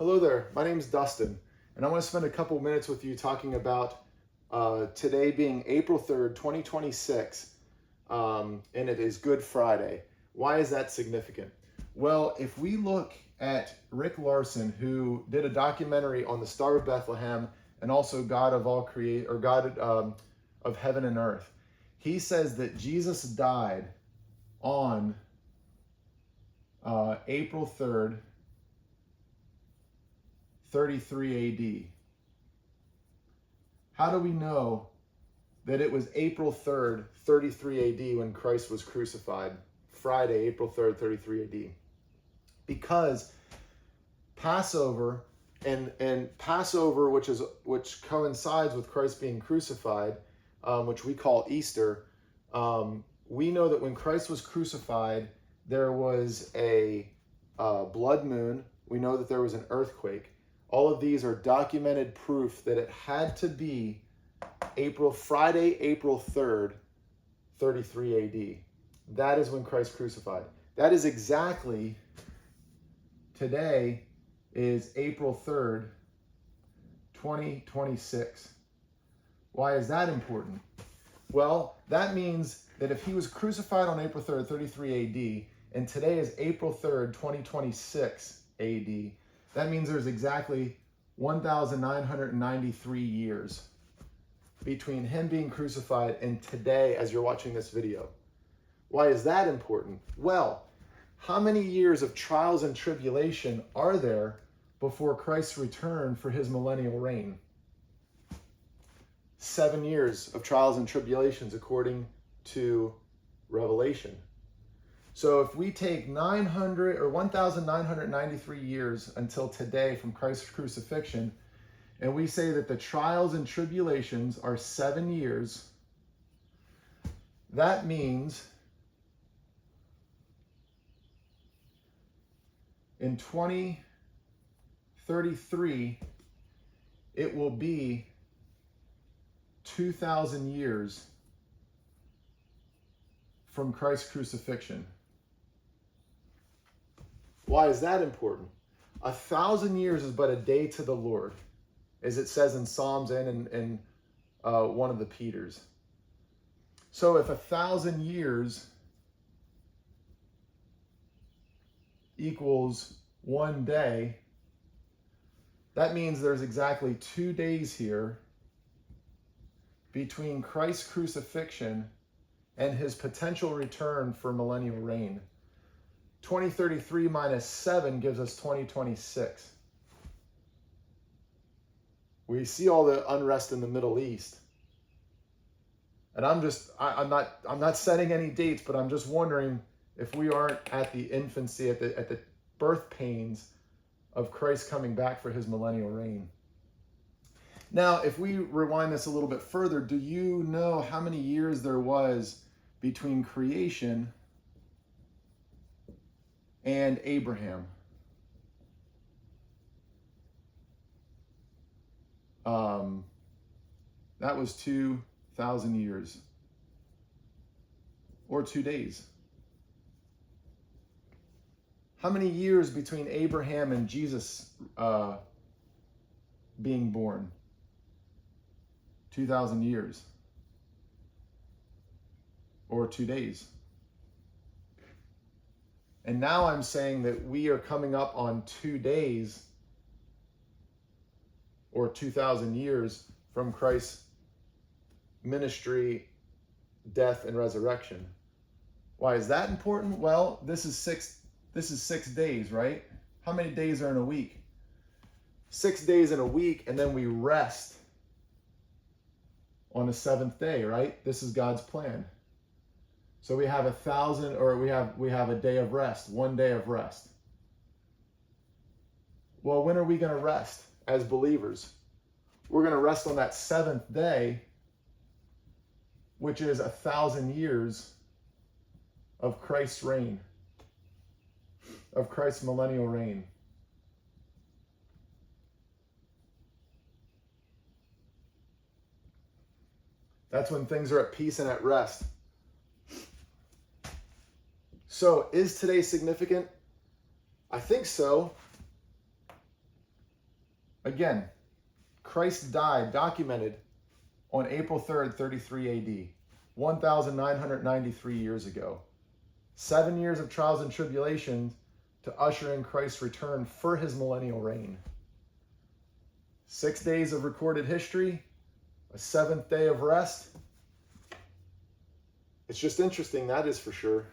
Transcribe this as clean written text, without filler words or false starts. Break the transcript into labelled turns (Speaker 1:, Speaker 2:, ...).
Speaker 1: Hello there, my name is Dustin, and I want to spend a couple minutes with you talking about today being April 3rd, 2026, and it is Good Friday. Why is that significant? Well, if we look at Rick Larson, who did a documentary on the Star of Bethlehem and also God of all God of heaven and earth, he says that Jesus died on April 3rd, 33 AD. How do we know that it was April 3rd, 33 AD when Christ was crucified? Friday, April 3rd, 33 AD. Because Passover and Passover, which coincides with Christ being crucified, which we call Easter, we know that when Christ was crucified, there was a blood moon. We know that there was an earthquake. All of these are documented proof that it had to be Friday, April 3rd, 33 AD. That is when Christ crucified. That is exactly, today is April 3rd, 2026. Why is that important? Well, that means that if he was crucified on April 3rd, 33 AD, and today is April 3rd, 2026 AD, that means there's exactly 1,993 years between him being crucified and today as you're watching this video. Why is that important? Well, how many years of trials and tribulation are there before Christ's return for his millennial reign? 7 years of trials and tribulations according to Revelation. So if we take 1,993 years until today from Christ's crucifixion, and we say that the trials and tribulations are 7 years, that means in 2033, it will be 2,000 years from Christ's crucifixion. Why is that important? 1,000 years is but a day to the Lord, as it says in Psalms and in one of the Peters. So if 1,000 years equals 1 day, that means there's exactly 2 days here between Christ's crucifixion and his potential return for millennial reign. 2033 minus 7 gives us 2026. We see all the unrest in the Middle East. And I'm not setting any dates, but I'm just wondering if we aren't at the infancy, at the birth pains of Christ coming back for his millennial reign. Now, if we rewind this a little bit further, do you know how many years there was between creation and Abraham? That was 2,000 years, or 2 days. How many years between Abraham and Jesus being born? 2,000 years, or 2 days. And now I'm saying that we are coming up on 2 days, or 2,000 years from Christ's ministry, death, and resurrection. Why is that important? Well, this is 6 days, right? How many days are in a week? 6 days in a week, and then we rest on the 7th day, right? This is God's plan. So we have 1,000, or we have a day of rest, 1 day of rest. Well, when are we going to rest as believers? We're going to rest on that 7th day, which is 1,000 years of Christ's reign, of Christ's millennial reign. That's when things are at peace and at rest. So, is today significant? I think so. Again, Christ died, documented, on April 3rd, 33 AD, 1,993 years ago. 7 years of trials and tribulations to usher in Christ's return for his millennial reign. 6 days of recorded history, a 7th day of rest. It's just interesting, that is for sure.